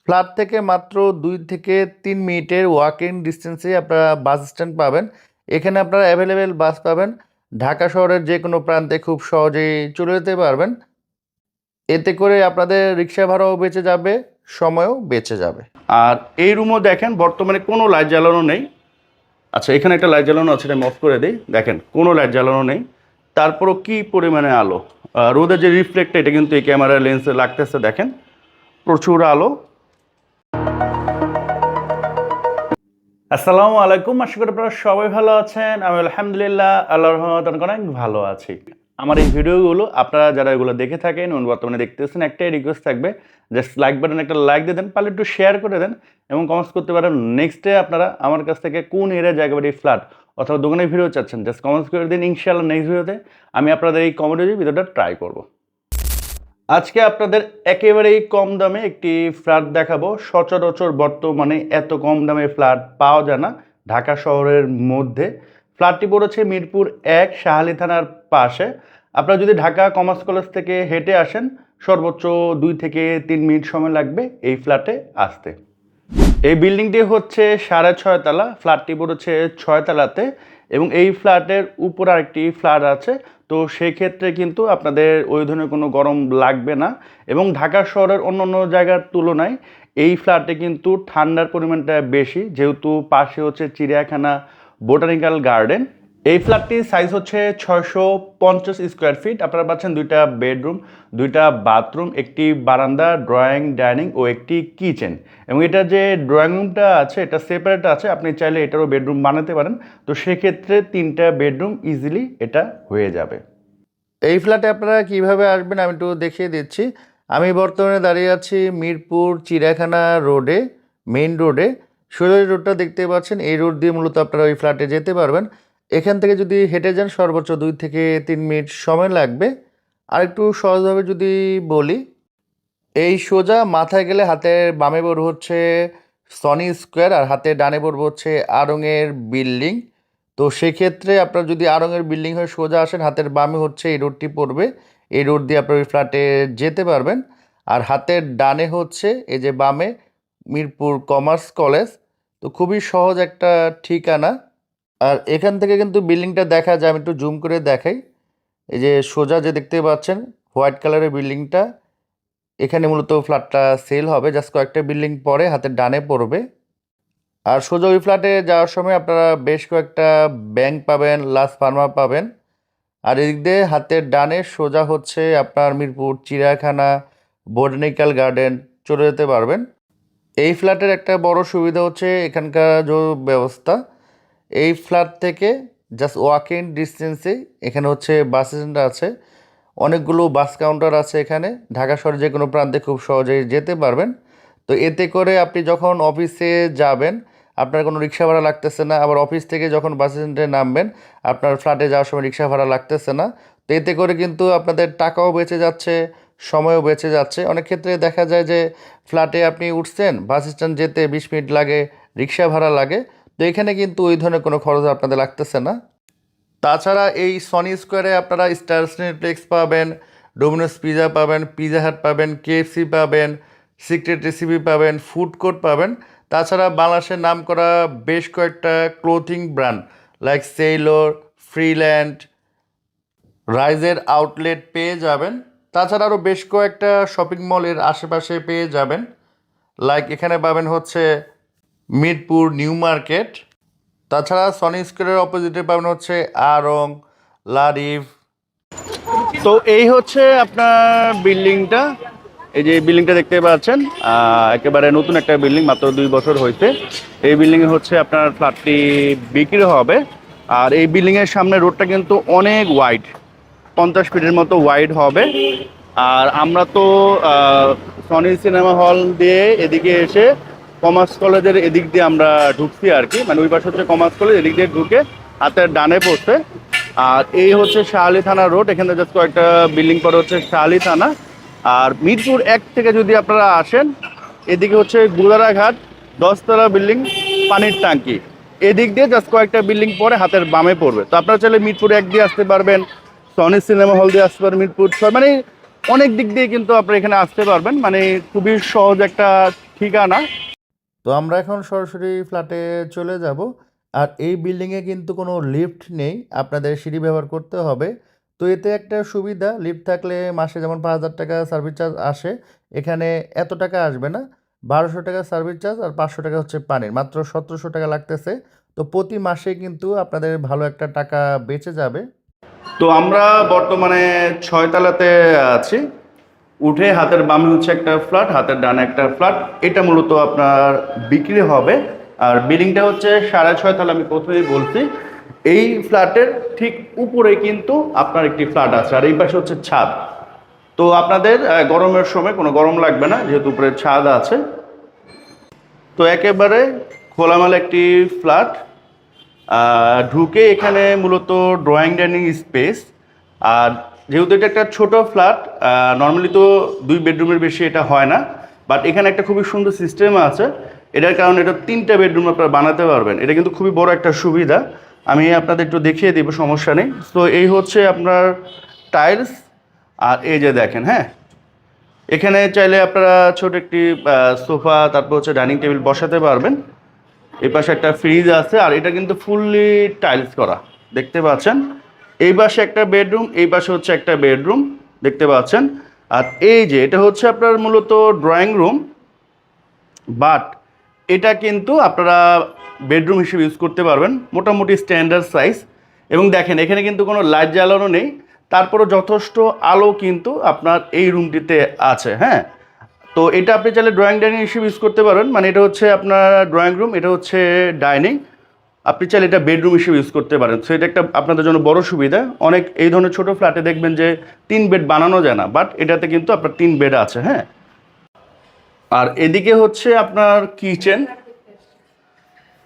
Flat থেকে মাত্র 2 থেকে 3 মিনিটের ওয়াকিং ডিস্টেন্সে আপনারা বাস স্ট্যান্ড পাবেন। এখানে আপনারা অ্যাভেলেবেল বাস পাবেন। ঢাকা শহরের যে কোনো প্রান্তে খুব সহজেই চলে যেতে পারবেন। এতে করে আপনাদের রিক্সা ভাড়াও বেঁচে যাবে, সময়ও বেঁচে যাবে। আর এই রুমও দেখেন বর্তমানে কোনো লাইট জ্বালানো নেই। আচ্ছা, এখানে একটা লাইট জ্বালানো আছে, এটা অফ করে দিই। দেখেন কোনো লাইট জ্বালানো নেই, তারপরও কি পরিমাণে আলো। রোদের যে রিফ্লেক্টটা এটা কিন্তু এই ক্যামেরার লেন্সে লাগতেছে। দেখেন প্রচুর আলো। আসসালামু আলাইকুম, আশা করি আপনারা সবাই ভালো আছেন। আমি আলহামদুলিল্লাহ আল্লাহর রহমতে অনেক ভালো আছি। আমার এই ভিডিওগুলো আপনারা যারা এগুলো দেখে থাকেন বর্তমানে দেখতেছেন, একটাই রিকোয়েস্ট থাকবে, জাস্ট লাইক বাটন একটা লাইক দিয়ে দেন, পারলে একটু শেয়ার করে দেন এবং কমেন্টস করতে পারেন নেক্সট ডে আপনারা আমার কাছ থেকে কোন এরিয়া জায়গা বাড়ি ফ্ল্যাট অথবা দোকানের ভিডিও চাচ্ছেন। জাস্ট কমেন্টস করে দিন, ইনশাআল্লাহ নেক্সট ভিডিওতে আমি আপনাদের এই কমেডি ভিডিওটা ট্রাই করব। আজকে আপনাদের একেবারেই কম দামে একটি ফ্ল্যাট দেখাবো। সচরাচর বর্তমানে এত কম দামে ফ্ল্যাট পাওয়া যায় না ঢাকা শহরের মধ্যে। ফ্ল্যাটটি পড়েছে মিরপুর 1 শাহালি থানার পাশে। আপনারা যদি ঢাকা কমার্স কলেজ থেকে হেঁটে আসেন সর্বোচ্চ 2 থেকে 3 মিনিট সময় লাগবে এই ফ্ল্যাটে আসতে। এই বিল্ডিংটি হচ্ছে 6.5 তলা, ফ্ল্যাটটি পড়েছে 6 তলাতে এবং এই ফ্ল্যাটের উপর আরেকটি ফ্ল্যাট আছে। তো সেই ক্ষেত্রে কিন্তু আপনাদের ওই ধরনের কোনো গরম লাগবে না এবং ঢাকা শহরের অন্যান্য জায়গার তুলনায় এই ফ্ল্যাটে কিন্তু ঠান্ডার পরিমাণটা বেশি, যেহেতু পাশে হচ্ছে চিড়িয়াখানা, বোটানিক্যাল গার্ডেন। এই ফ্ল্যাটটির সাইজ হচ্ছে 650 স্কোয়ার ফিট। আপনারা পাচ্ছেন 2টা বেডরুম, 2টা বাথরুম, একটি বারান্দা, ড্রয়িং, ডাইনিং ও একটি কিচেন। এবং এটা যে ড্রয়িং রুমটা আছে এটা সেপারেট আছে, আপনি চাইলে এটারও বেডরুম বানাতে পারেন। তো সেক্ষেত্রে 3টা বেডরুম ইজিলি এটা হয়ে যাবে। এই ফ্ল্যাটে আপনারা কিভাবে আসবেন আমি একটু দেখিয়ে দিচ্ছি। আমি বর্তমানে দাঁড়িয়ে আছি মিরপুর চিড়িয়াখানা রোডে, মেইন রোডে। সোজা রোডটা দেখতে পাচ্ছেন, এই রোড দিয়ে মূলত আপনারা ওই ফ্ল্যাটে যেতে পারবেন। এখান থেকে যদি হেঁটে যান সর্বোচ্চ 2 থেকে 3 মিনিট সময় লাগবে। আর একটু সহজভাবে যদি বলি, এই সোজা মাথায় গেলে হাতের বামে পড়বে হচ্ছে সনি স্কোয়ার আর হাতের ডানে পড়বে হচ্ছে আড়ংয়ের বিল্ডিং। তো সেক্ষেত্রে আপনার যদি আড়ংয়ের বিল্ডিং হয়ে সোজা আসেন, হাতের বামে হচ্ছে এই রোডটি পড়বে। এই রোড দিয়ে আপনার ওই ফ্ল্যাটে যেতে পারবেন। আর হাতের ডানে হচ্ছে এই যে বামে মিরপুর কমার্স কলেজ। তো খুবই সহজ একটা ঠিকানা। আর এখান থেকে কিন্তু বিল্ডিংটা দেখা যায়, আমি একটু জুম করে দেখাই। এই যে সোজা যে দেখতে পাচ্ছেন হোয়াইট কালারের বিল্ডিংটা, এখানে মূলত ফ্ল্যাটটা সেল হবে। জাস্ট কয়েকটা বিল্ডিং পরে হাতের ডানে পড়বে। আর সোজা ওই ফ্ল্যাটে যাওয়ার সময় আপনারা বেশ কয়েকটা ব্যাংক পাবেন, লাস ফার্মা পাবেন। আর এদিক দিয়ে হাতের ডানে সোজা হচ্ছে আপনার মিরপুর চিড়িয়াখানা, বোটানিক্যাল গার্ডেন চলে যেতে পারবেন। এই ফ্ল্যাটের একটা বড় সুবিধা হচ্ছে এখানকার যে ব্যবস্থা, এই ফ্ল্যাট থেকে জাস্ট ওয়াকিং ডিস্টেন্সে এখানে হচ্ছে বাস স্ট্যান্ড আছে, অনেকগুলো বাস কাউন্টার আছে এখানে। ঢাকা শহরে যে কোনো প্রান্তে খুব সহজেই যেতে পারবেন। তো এতে করে আপনি যখন অফিসে যাবেন আপনার কোনো রিক্সা ভাড়া লাগতেছে না, আবার অফিস থেকে যখন বাস স্ট্যান্ডে নামবেন আপনার ফ্ল্যাটে যাওয়ার সময় রিক্সা ভাড়া লাগতেছে না। তো এতে করে কিন্তু আপনাদের টাকাও বেঁচে যাচ্ছে, সময়ও বেঁচে যাচ্ছে। অনেক ক্ষেত্রে দেখা যায় যে ফ্ল্যাটে আপনি উঠছেন, বাস স্ট্যান্ড যেতে 20 মিনিট লাগে, রিক্সা ভাড়া লাগে। তো এখানে কিন্তু ওই ধরনের কোনো খরচ আপনাদের লাগতেছে না। তাছাড়া এই সনি স্কোয়ারে আপনারা স্টার সিনেপ্লেক্স পাবেন, ডোমিনোস পিজা পাবেন, পিজা হাট পাবেন, কেএফসি পাবেন, সিক্রেট রেসিপি পাবেন, ফুড কোর্ট পাবেন। তাছাড়া বাংলাদেশের নামকরা বেশ কয়েকটা clothing brand like Sailor, Freeland, রাইজের আউটলেট পেয়ে যাবেন। তাছাড়া আরও বেশ কয়েকটা শপিং মলের আশেপাশে পেয়ে যাবেন। লাইক এখানে পাবেন হচ্ছে মিরপুর নিউ মার্কেট। তাছাড়া সনি স্কোয়ারের অপোজিটে পাবেন হচ্ছে আড়ং, লারিভ। তো এই হচ্ছে আপনার বিল্ডিংটা। এই যে বিল্ডিংটা দেখতে পাচ্ছেন, একেবারে নতুন একটা বিল্ডিং, মাত্র 2 বছর হয়েছে। এই বিল্ডিংয়ে হচ্ছে আপনার ফ্ল্যাটটি বিক্রি হবে। আর এই বিল্ডিংয়ের সামনে রোডটা কিন্তু অনেক ওয়াইড, 50 ফিটের মতো ওয়াইড হবে। আর আমরা তো সনি সিনেমা হল দিয়ে এদিকে এসে কমার্স কলেজের এদিক দিয়ে আমরা ঢুকছি আর কি, মানে ওই পাশে হচ্ছে কমার্স কলেজ, এদিক দিয়ে ঢুকে হাতের ডানে পড়ছে। আর এই হচ্ছে শাহালি থানা রোড, এখানে জাস্ট কয়েকটা বিল্ডিং পরে হচ্ছে শাহালি থানা। আর মিরপুর 1 থেকে যদি আপনারা আসেন, এদিকে হচ্ছে গুদারাঘাট, 10 তলা বিল্ডিং, পানির ট্যাঙ্কি। এদিক দিয়ে জাস্ট কয়েকটা বিল্ডিং পরে হাতের বামে পড়বে। তো আপনারা চাইলে মিরপুর 1 দিয়ে আসতে পারবেন, সনি সিনেমা হল দিয়ে আসতে পারবেন, মিরপুর 6, মানে অনেক দিক দিয়ে কিন্তু আপনারা এখানে আসতে পারবেন। মানে খুবই সহজ একটা ঠিকানা। তো আমরা এখন সরাসরি ফ্ল্যাটে চলে যাব। আর এই বিল্ডিংয়ে কিন্তু কোনো লিফট নেই, আপনাদের সিঁড়ি ব্যবহার করতে হবে। তো এতে একটা সুবিধা, লিফট থাকলে মাসে যেমন ৫,০০০ টাকা সার্ভিস চার্জ আসে, এখানে এত টাকা আসবে না। ১২০০ টাকা সার্ভিস চার্জ আর ৫০০ টাকা হচ্ছে পানির, মাত্র ১৭০০ টাকা লাগতেছে। তো প্রতি মাসে কিন্তু আপনাদের ভালো একটা টাকা বেঁচে যাবে। তো আমরা বর্তমানে ৬ তলাতে আছি। উঠে হাতের বামে হচ্ছে একটা ফ্ল্যাট, হাতের ডানে একটা ফ্ল্যাট। এটা মূলত আপনার বিক্রি হবে। আর বিল্ডিংটা হচ্ছে ৬.৫ তলা, আমি প্রথমেই বলছি। এই ফ্ল্যাটের ঠিক উপরে কিন্তু আপনার একটি ফ্ল্যাট আছে, আর এই পাশে হচ্ছে ছাদ। তো আপনাদের গরমের সময় কোনো গরম লাগবে না, যেহেতু উপরে ছাদ আছে। তো একেবারে খোলামেলা একটি ফ্ল্যাট। ঢুকে এখানে মূলত ড্রয়িং ডাইনিং স্পেস। আর যেহেতু এটা একটা ছোট ফ্ল্যাট, নর্মালি তো 2 বেডরুমের বেশি এটা হয় না, বাট এখানে একটা খুবই সুন্দর সিস্টেম আছে। এটার কারণে এটা 3টা বেডরুম আপনারা বানাতে পারবেন। এটা কিন্তু খুবই বড় একটা সুবিধা, আমি আপনাদের একটু দেখিয়ে দিব, সমস্যা নেই। তো এই হচ্ছে আপনার টাইলস। আর এই যে দেখেন, হ্যাঁ, এখানে চাইলে আপনারা ছোট একটি সোফা, তারপর হচ্ছে ডাইনিং টেবিল বসাতে পারবেন। এই পাশে একটা ফ্রিজ আছে, আর এটা কিন্তু ফুললি টাইলস করা, দেখতে পাচ্ছেন। এই পাশে একটা বেডরুম, এই পাশে হচ্ছে একটা বেডরুম, দেখতে পাচ্ছেন। আর এই যে এটা হচ্ছে আপনার মূলত ড্রয়িং রুম, বাট এটা কিন্তু আপনারা বেডরুম হিসেবে ইউজ করতে পারবেন, মোটামুটি স্ট্যান্ডার্ড সাইজ। এবং দেখেন এখানে কিন্তু কোনো লাইট জ্বালানো নেই, তারপরও যথেষ্ট আলো কিন্তু আপনার এই রুমটিতে আছে। হ্যাঁ, তো এটা আপনি চাইলে ড্রয়িং ডাইনিং হিসেবে ইউজ করতে পারেন, মানে এটা হচ্ছে আপনার ড্রয়িং রুম, এটা হচ্ছে ডাইনিং। আপনি চাইলে এটা বেডরুম হিসেবে ইউজ করতে পারেন। সো এটা একটা আপনাদের জন্য বড় সুবিধা। অনেক এই ধরনের ছোটো ফ্ল্যাটে দেখবেন যে 3 বেড বানানো যায় না, বাট এটাতে কিন্তু আপনার 3 বেড আছে। হ্যাঁ, আর এদিকে হচ্ছে আপনার কিচেন।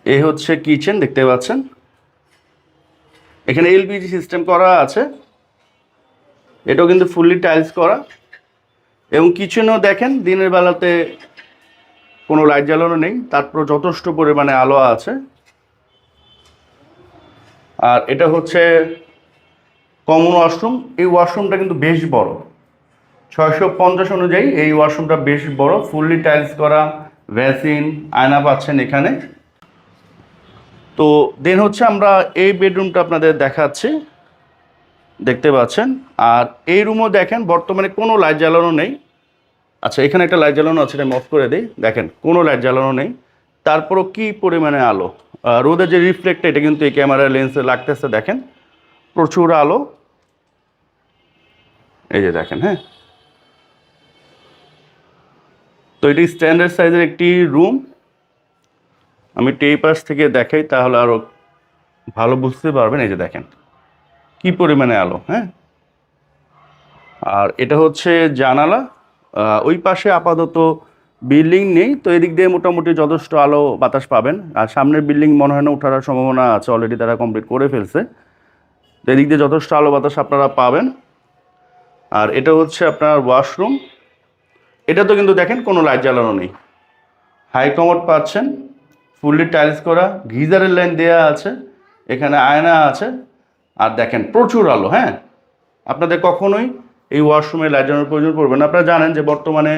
এই হচ্ছে কিচেন, দেখতে পাচ্ছেন। এখানে এলপিজি সিস্টেম করা আছে, এটাও কিন্তু ফুললি টাইলস করা। এবং কিচেনও দেখেন দিনের বেলাতে কোনো লাইট জ্বালানো নেই, তারপর যথেষ্ট পরিমাণে আলো আছে। আর এটা হচ্ছে কমন ওয়াশরুম। এই ওয়াশরুমটা কিন্তু বেশ বড়, 650 অনুযায়ী এই ওয়াশরুমটা বেশ বড়, ফুললি টাইলস করা, ভ্যাসিন, আয়না পাচ্ছেন এখানে। তো দেন হচ্ছে আমরা এই বেডরুমটা আপনাদের দেখাচ্ছি, দেখতে পাচ্ছেন। আর এই রুমও দেখেন বর্তমানে কোনো লাইট জ্বালানো নেই। আচ্ছা, এখানে একটা লাইট জ্বালানো আছে, এটা আমি অফ করে দিই। দেখেন কোনো লাইট জ্বালানো নেই, তারপরও কি পরিমাণে আলো। রোদের যে রিফ্লেক্টটা, এটা কিন্তু এই ক্যামেরার লেন্সে লাগতেছে, দেখেন প্রচুর আলো। এই যে দেখেন, হ্যাঁ। তো এটি স্ট্যান্ডার্ড সাইজের একটি রুম। আমি এই পাশ থেকে দেখাই, তাহলে আরও ভালো বুঝতে পারবেন। এই যে দেখেন কি পরিমাণে আলো। হ্যাঁ, আর এটা হচ্ছে জানালা। ওই পাশে আপাতত বিল্ডিং নেই, তো এদিক দিয়ে মোটামুটি যথেষ্ট আলো বাতাস পাবেন। আর সামনের বিল্ডিং মনে হয় না ওঠার সম্ভাবনা আছে, অলরেডি তারা কমপ্লিট করে ফেলছে। তো এদিক দিয়ে যথেষ্ট আলো বাতাস আপনারা পাবেন। আর এটা হচ্ছে আপনার ওয়াশরুম। এটা তো কিন্তু দেখেন কোনো লাইট জ্বালানো নেই, হাই কমোড পাচ্ছেন, ফুললি টাইলস করা, গিজারের লাইন দেওয়া আছে, এখানে আয়না আছে। আর দেখেন প্রচুর আলো। হ্যাঁ, আপনাদের কখনোই এই ওয়াশরুমে লাইট জ্বালানোর প্রয়োজন পড়বে না। আপনারা জানেন যে বর্তমানে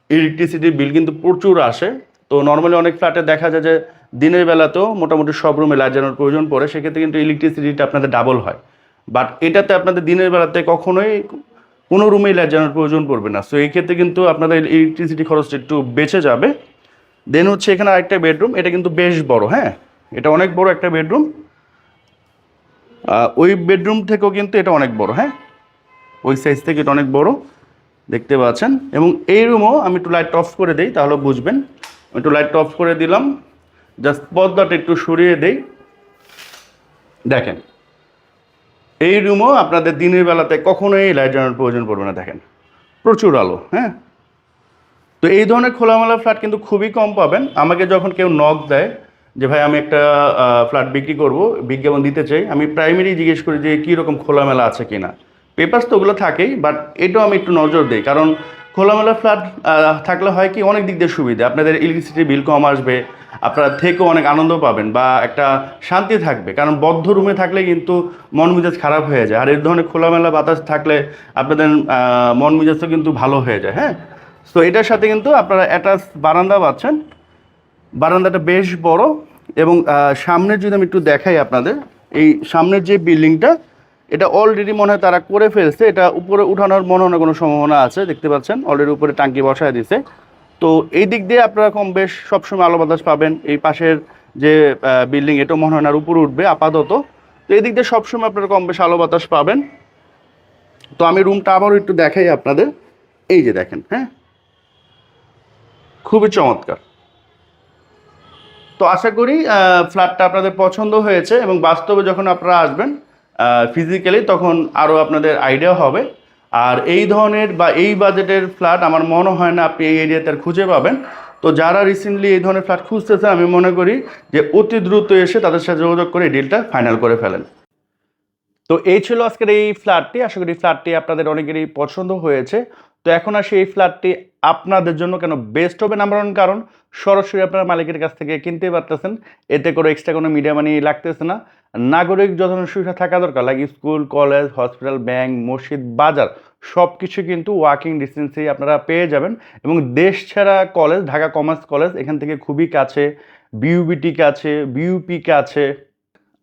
ইলেকট্রিসিটির বিল কিন্তু প্রচুর আসে। তো নর্মালি অনেক ফ্ল্যাটে দেখা যায় যে দিনের বেলাতেও মোটামুটি সব রুমে লাইট জ্বালানোর প্রয়োজন পড়ে, সেক্ষেত্রে কিন্তু ইলেকট্রিসিটিটা আপনাদের ডাবল হয়। বাট এটাতে আপনাদের দিনের বেলাতে কখনোই কোনো রুমেই লাইট জ্বালানোর প্রয়োজন পড়বে না। সো এই ক্ষেত্রে কিন্তু আপনাদের ইলেকট্রিসিটি খরচটা একটু বেঁচে যাবে। দেন হচ্ছে এখানে আরেকটা বেডরুম, এটা কিন্তু বেশ বড়। হ্যাঁ, এটা অনেক বড় একটা বেডরুম। ওই বেডরুম থেকেও কিন্তু এটা অনেক বড়। হ্যাঁ, ওই সাইজ থেকে এটা অনেক বড়, দেখতে পাচ্ছেন। এবং এই রুমও আমি একটু লাইট অফ করে দিই, তাহলে বুঝবেন। আমি একটু লাইট অফ করে দিলাম, জাস্ট পর্দাটা একটু সরিয়ে দেই। দেখেন এই রুমও আপনাদের দিনের বেলাতে কখনোই লাইট জ্বালানোর প্রয়োজন পড়বে না, দেখেন প্রচুর আলো। হ্যাঁ, তো এই ধরনের খোলামেলা ফ্ল্যাট কিন্তু খুবই কম পাবেন। আমাকে যখন কেউ নক দেয় যে ভাই আমি একটা ফ্ল্যাট বিক্রি করব, বিজ্ঞাপন দিতে চাই, আমি প্রাইমারি জিজ্ঞেস করি যে কীরকম খোলামেলা আছে কিনা। পেপারস তো ওগুলো থাকেই, বাট এটাও আমি একটু নজর দিই, কারণ খোলামেলা ফ্ল্যাট থাকলে হয় কি অনেক দিক দিয়ে সুবিধা। আপনাদের ইলেকট্রিসিটি বিল কম আসবে, আপনারা থেকেও অনেক আনন্দ পাবেন বা একটা শান্তি থাকবে। কারণ বদ্ধ রুমে থাকলে কিন্তু মন মেজাজ খারাপ হয়ে যায়, আর এই ধরনের খোলামেলা বাতাস থাকলে আপনাদের মন মেজাজও কিন্তু ভালো হয়ে যায়। হ্যাঁ, সো এটার সাথে কিন্তু আপনারা অ্যাটাচ বারান্দা পাচ্ছেন। বারান্দাটা বেশ বড় এবং সামনের যদি আমি একটু দেখাই আপনাদের, এই সামনের যে বিল্ডিংটা এটা অলরেডি মনে হয় তারা করে ফেলছে। এটা উপরে উঠানোর মনে হয় কোনো সম্ভাবনা আছে, দেখতে পাচ্ছেন অলরেডি উপরে টাঙ্কি বসায় দিছে। তো এই দিক দিয়ে আপনারা কম বেশ সবসময় আলো বাতাস পাবেন। এই পাশের যে বিল্ডিং এটাও মনে হয় না উপরে উঠবে আপাতত। তো এই দিক দিয়ে সবসময় আপনারা কম বেশ আলো বাতাস পাবেন। তো আমি রুমটা আবারও একটু দেখাই আপনাদের। এই যে দেখেন, হ্যাঁ, খুবই চমৎকার। তো আশা করি ফ্ল্যাটটা আপনাদের পছন্দ হয়েছে এবং বাস্তবে যখন আপনারা আসবেন ফিজিক্যালি তখন আরও আপনাদের আইডিয়া হবে। আর এই ধরনের বা এই বাজেটের ফ্ল্যাট আমার মনে হয় না আপনি এই এরিয়াতে আর খুঁজে পাবেন। তো যারা রিসেন্টলি এই ধরনের ফ্ল্যাট খুঁজতেছেন আমি মনে করি যে অতি দ্রুত এসে তাদের সাথে যোগাযোগ করে এই ডিলটা ফাইনাল করে ফেলেন। তো এই ছিল আজকের এই ফ্ল্যাটটি। আশা করি ফ্ল্যাটটি আপনাদের অনেকেরই পছন্দ হয়েছে। তো এখন আসি এই ফ্ল্যাটটি আপনাদের জন্য কেন বেস্ট হবে নাম্বার ওয়ান কারণ সরাসরি আপনার মালিকের কাছ থেকে কিনতে পারতেছেন। এতে করে এক্সট্রা কোনো মিডিয়া মানি লাগতেছে না। নাগরিক যত সুবিধা থাকা দরকার লাগে স্কুল, কলেজ, হসপিটাল, ব্যাংক, মসজিদ, বাজার সব কিছু কিন্তু ওয়াকিং ডিস্টেন্সেই আপনারা পেয়ে যাবেন। এবং দেশ ছাড়া কলেজ ঢাকা কমার্স কলেজ এখান থেকে খুবই কাছে, বিউবিটি কাছে, বিউপি কাছে।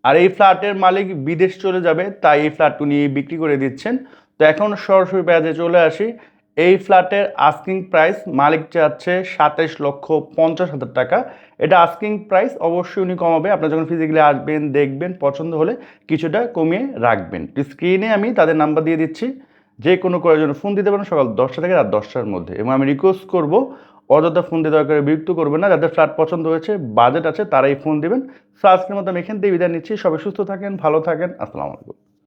আর এই ফ্ল্যাটের মালিক বিদেশ চলে যাবে, তাই এই ফ্ল্যাট উনি বিক্রি করে দিচ্ছেন। তো এখন সরাসরি পেঁয়াজে চলে আসি। এই ফ্ল্যাটের আস্কিং প্রাইস মালিক চাচ্ছে 27,50,000 টাকা। এটা আস্কিং প্রাইস, অবশ্যই উনি কমাবে। আপনারা যখন ফিজিক্যালি আসবেন, দেখবেন, পছন্দ হলে কিছুটা কমিয়ে রাখবেন। স্ক্রিনে আমি তাদের নাম্বার দিয়ে দিচ্ছি, যে কোনো করার জন্য ফোন দিতে পারেন সকাল 10টা থেকে রাত 10টার মধ্যে। এবং আমি রিকোয়েস্ট করবো অযথা ফোন দিয়ে দয়া করে বিরক্ত করবেন না। যাদের ফ্ল্যাট পছন্দ হয়েছে, বাজেট আছে, তারাই ফোন দিবেন। সো আজকের মতো আমি এখান থেকে বিদায় নিচ্ছি। সবাই সুস্থ থাকেন, ভালো থাকেন। আসসালামু আলাইকুম।